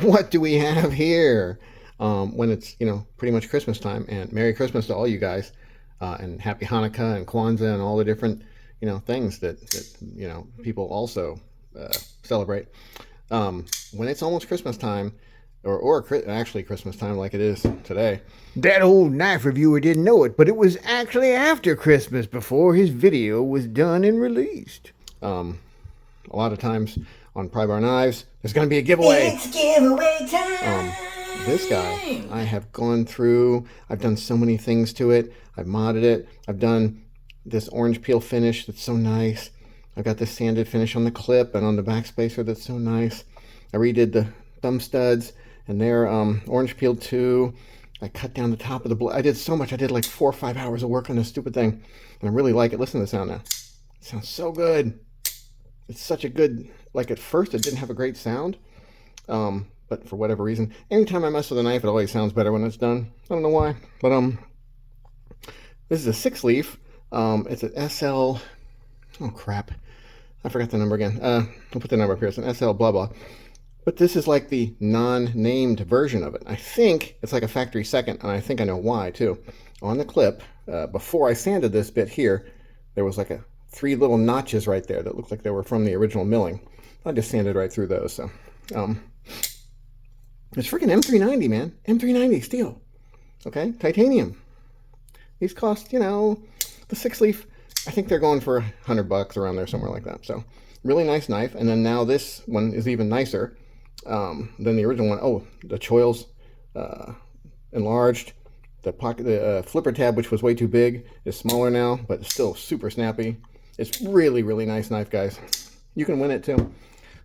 What do we have here? When it's, pretty much Christmas time, and Merry Christmas to all you guys, and Happy Hanukkah and Kwanzaa and all the different, things that people also celebrate. When it's almost Christmas time, or actually Christmas time like it is today. That old knife reviewer didn't know it, but it was actually after Christmas before his video was done and released. A lot of times on Prybar knives, there's going to be a giveaway. It's giveaway time. This guy, I have gone through. I've done so many things to it. I've modded it. I've done this orange peel finish that's so nice. I've got this sanded finish on the clip and on the backspacer that's so nice. I redid the thumb studs, and they're orange peeled too. I cut down the top of the blade. I did so much. I did like 4 or 5 hours of work on this stupid thing, and I really like it. Listen to the sound now. It sounds so good. It's such a good, like at first it didn't have a great sound, but for whatever reason, anytime I mess with a knife, it always sounds better when it's done. I don't know why, but this is a 6-leaf. It's an SL, oh crap, I forgot the number again. I'll put the number up here. It's an SL blah blah. But this is like the non-named version of it. I think it's like a factory second, and I think I know why too. On the clip, before I sanded this bit here, there was like 3 little notches right there that looked like they were from the original milling. I just sanded right through those. So, it's freaking M390, man. M390 steel. Okay, titanium. These cost, the 6-leaf. I think they're going for $100 around there, somewhere like that. So, really nice knife. And then now this one is even nicer than the original one. Oh, the choils enlarged. The flipper tab, which was way too big, is smaller now, but it's still super snappy. It's really, really nice knife, guys. You can win it too.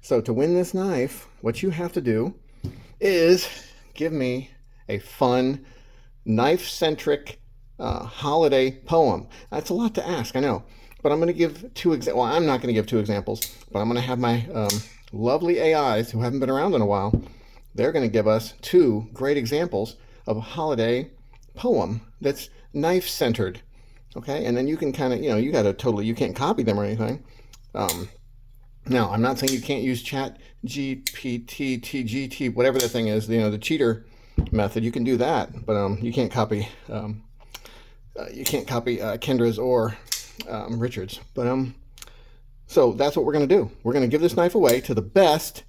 So to win this knife, what you have to do is give me a fun, knife-centric holiday poem. That's a lot to ask, I know. But I'm going to give 2 examples. Well, I'm not going to give 2 examples, but I'm going to have my lovely AIs who haven't been around in a while. They're going to give us 2 great examples of a holiday poem that's knife-centered. Okay, and then you can kind of, you can't copy them or anything. Now, I'm not saying you can't use Chat GPT, TGT, whatever that thing is, the cheater method. You can do that, but you can't copy Kendra's or Richard's. But so that's what we're going to do. We're going to give this knife away to the best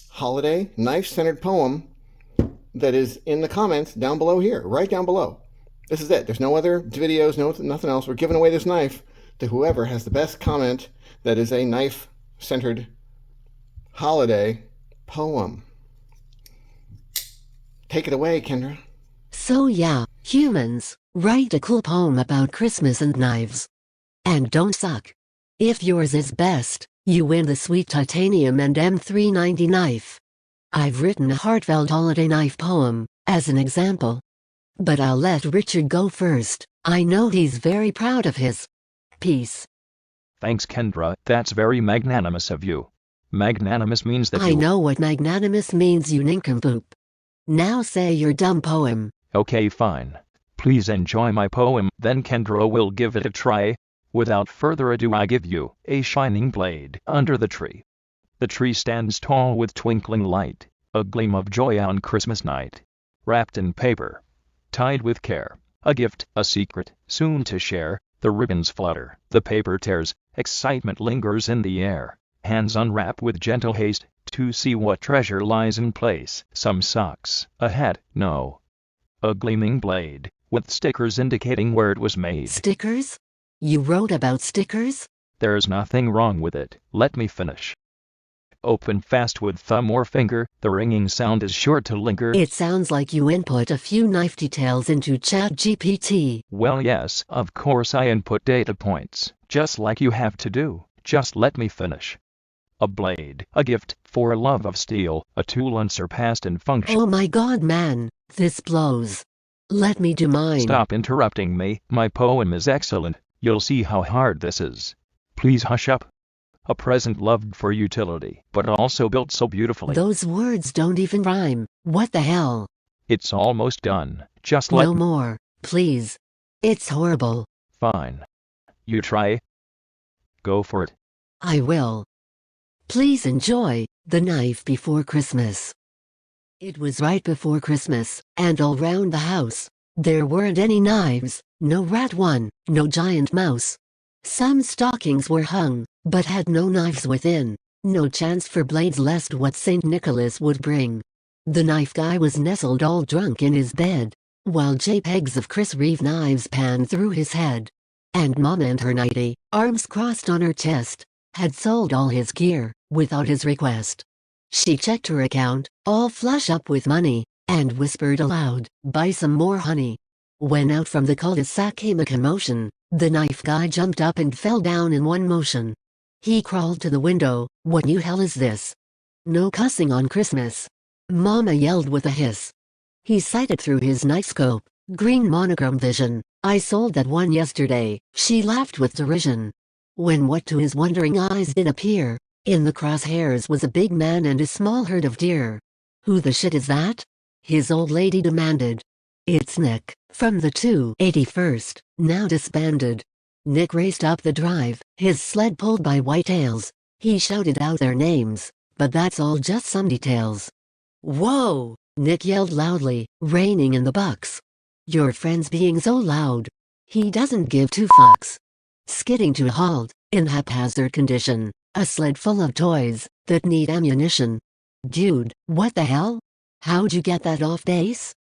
holiday knife-centered poem that is in the comments down below here, right down below. This is it. There's no other videos, nothing else. We're giving away this knife to whoever has the best comment that is a knife-centered holiday poem. Take it away, Kendra. So yeah, humans, write a cool poem about Christmas and knives. And don't suck. If yours is best, you win the sweet titanium and M390 knife. I've written a heartfelt holiday knife poem, as an example. But I'll let Richard go first. I know he's very proud of his. Peace. Thanks, Kendra. That's very magnanimous of you. Magnanimous means that I know what magnanimous means, you nincompoop. Now say your dumb poem. Okay, fine. Please enjoy my poem, then Kendra will give it a try. Without further ado, I give you a shining blade under the tree. The tree stands tall with twinkling light, a gleam of joy on Christmas night. Wrapped in paper, tied with care, a gift, a secret, soon to share. The ribbons flutter, the paper tears, excitement lingers in the air. Hands unwrap with gentle haste, to see what treasure lies in place. Some socks, a hat, no. A gleaming blade, with stickers indicating where it was made. Stickers? You wrote about stickers? There's nothing wrong with it, let me finish. Open fast with thumb or finger, the ringing sound is sure to linger. It sounds like you input a few knife details into ChatGPT. Well, yes, of course I input data points, just like you have to do. Just let me finish. A blade, a gift, for a love of steel, a tool unsurpassed in function. Oh my god, man, this blows. Let me do mine. Stop interrupting me, my poem is excellent, you'll see how hard this is. Please hush up. A present loved for utility, but also built so beautifully. Those words don't even rhyme. What the hell? It's almost done. Just let No more, please. It's horrible. Fine. You try. Go for it. I will. Please enjoy the knife before Christmas. It was right before Christmas, and all round the house, there weren't any knives, no rat one, no giant mouse. Some stockings were hung, but had no knives within, no chance for blades lest what St. Nicholas would bring. The knife guy was nestled all drunk in his bed, while JPEGs of Chris Reeve knives panned through his head. And Mom and her nighty, arms crossed on her chest, had sold all his gear, without his request. She checked her account, all flush up with money, and whispered aloud, "Buy some more honey." When out from the cul-de-sac came a commotion, the knife guy jumped up and fell down in one motion. He crawled to the window. "What new hell is this? No cussing on Christmas!" Mama yelled with a hiss. He sighted through his night scope, green monochrome vision. "I sold that one yesterday," she laughed with derision. When what to his wondering eyes did appear, in the crosshairs was a big man and a small herd of deer. "Who the shit is that?" his old lady demanded. "It's Nick, from the 281st, now disbanded." Nick raced up the drive, his sled pulled by whitetails. He shouted out their names, but that's all just some details. "Whoa!" Nick yelled loudly, reining in the bucks. "Your friend's being so loud. He doesn't give two fucks." Skidding to a halt, in haphazard condition, a sled full of toys that need ammunition. "Dude, what the hell? How'd you get that off base?"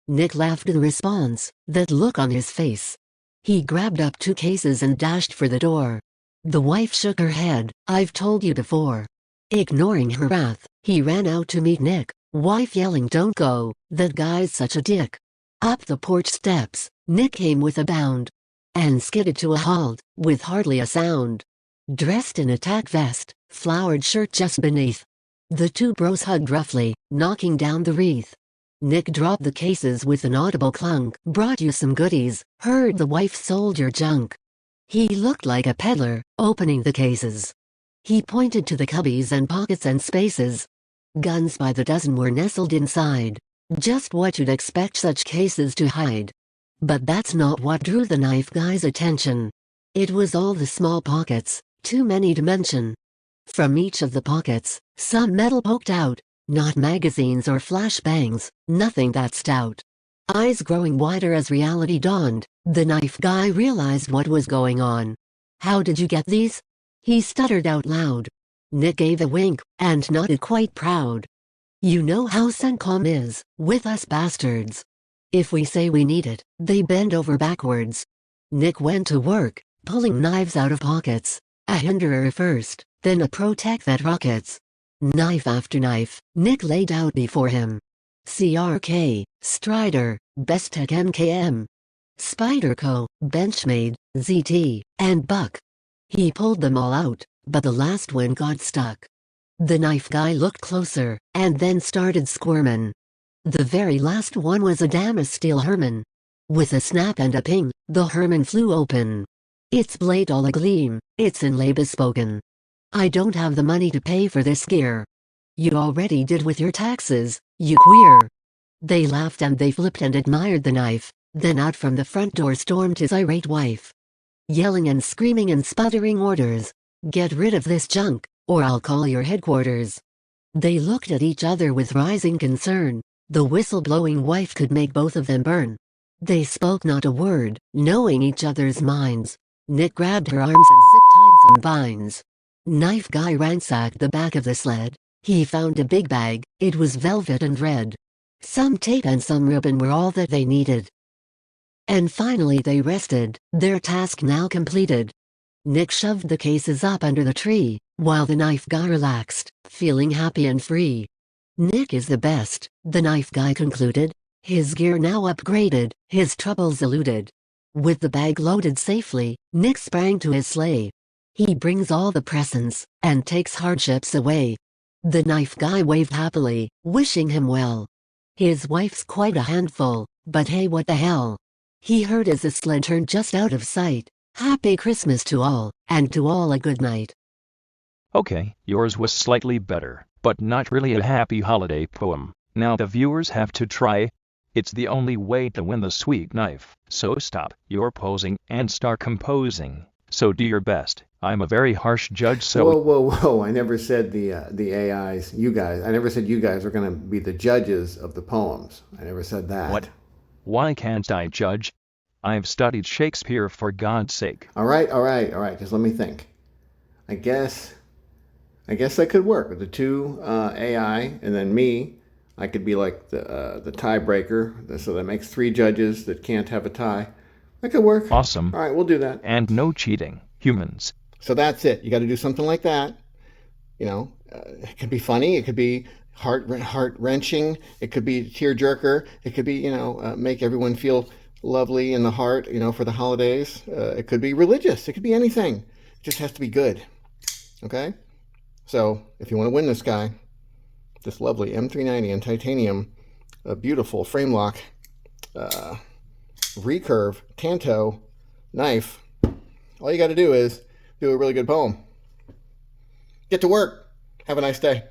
Nick laughed in response, that look on his face. He grabbed up 2 cases and dashed for the door. The wife shook her head. "I've told you before." Ignoring her wrath, he ran out to meet Nick, wife yelling, "Don't go, that guy's such a dick." Up the porch steps, Nick came with a bound, and skidded to a halt, with hardly a sound. Dressed in a tack vest, flowered shirt just beneath. The 2 bros hugged roughly, knocking down the wreath. Nick dropped the cases with an audible clunk. "Brought you some goodies," heard the wife. "Sold your junk." He looked like a peddler, opening the cases. He pointed to the cubbies and pockets and spaces. Guns by the dozen were nestled inside. Just what you'd expect such cases to hide. But that's not what drew the knife guy's attention. It was all the small pockets, too many to mention. From each of the pockets, some metal poked out, not magazines or flashbangs, nothing that stout. Eyes growing wider as reality dawned, the knife guy realized what was going on. "How did you get these?" he stuttered out loud. Nick gave a wink, and nodded quite proud. "You know how CENTCOM is, with us bastards. If we say we need it, they bend over backwards." Nick went to work, pulling knives out of pockets. A hinderer first, then a protect that rockets. Knife after knife, Nick laid out before him. CRK, Strider, Bestech MKM, Spyderco, Benchmade, ZT, and Buck. He pulled them all out, but the last one got stuck. The knife guy looked closer, and then started squirmin'. The very last one was a Damas steel Herman. With a snap and a ping, the Herman flew open. Its blade all agleam, its inlay bespoken. "I don't have the money to pay for this gear." "You already did with your taxes, you queer." They laughed and they flipped and admired the knife. Then out from the front door stormed his irate wife, yelling and screaming and sputtering orders. "Get rid of this junk, or I'll call your headquarters." They looked at each other with rising concern. The whistle-blowing wife could make both of them burn. They spoke not a word, knowing each other's minds. Nick grabbed her arms and zip-tied some vines. Knife guy ransacked the back of the sled. He found a big bag. It was velvet and red. Some tape and some ribbon were all that they needed. And finally they rested, their task now completed. Nick shoved the cases up under the tree, while the knife guy relaxed, feeling happy and free. "Nick is the best," the knife guy concluded. His gear now upgraded, his troubles eluded. With the bag loaded safely, Nick sprang to his sleigh. He brings all the presents, and takes hardships away. The knife guy waved happily, wishing him well. His wife's quite a handful, but hey, what the hell? He heard as the sled turned just out of sight. Happy Christmas to all, and to all a good night. Okay, yours was slightly better, but not really a happy holiday poem. Now the viewers have to try. It's the only way to win the sweet knife. So stop your posing and start composing. So do your best. I'm a very harsh judge, so Whoa, whoa, whoa. I never said the AIs, you guys. I never said you guys were going to be the judges of the poems. I never said that. what? Why can't I judge? I've studied Shakespeare, for God's sake. All right. Just let me think. I guess that could work with the two AI and then me. I could be like the tiebreaker, so that makes 3 judges that can't have a tie. That could work. Awesome. All right, we'll do that. And no cheating, humans. So that's it. You got to do something like that. You know, it could be funny. It could be heart wrenching. It could be tear jerker. It could be, you know, make everyone feel lovely in the heart, you know, for the holidays. It could be religious. It could be anything. It just has to be good. Okay? So if you want to win this guy, this lovely M390 in titanium, a beautiful frame lock, recurve, tanto knife, all you got to do is do a really good poem. Get to work. Have a nice day.